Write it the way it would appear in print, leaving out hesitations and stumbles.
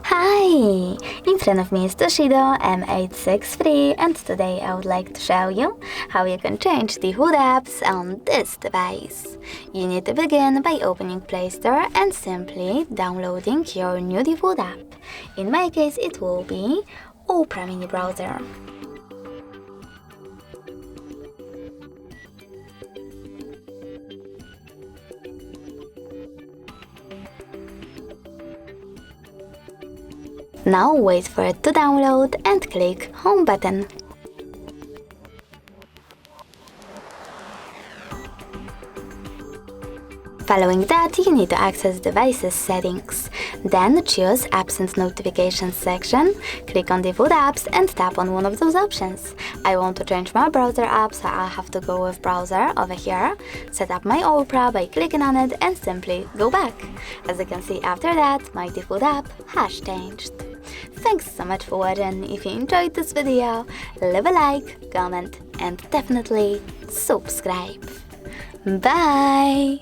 Hi! In front of me is TOSCIDO M863, and today I would like to show you how you can change the HUD apps on this device. You need to begin by opening Play Store and simply downloading your new default app. In my case it will be Opera mini browser. Now wait for it to download and click Home button. Following that, you need to access Devices settings. Then choose Apps and Notifications section, click on Default Apps and tap on one of those options. I want to change my browser app, so I'll have to go with Browser over here, set up my Opera by clicking on it and simply go back. As you can see, after that, my default app has changed. Thanks so much for watching. If you enjoyed this video, leave a like, comment and definitely subscribe. Bye!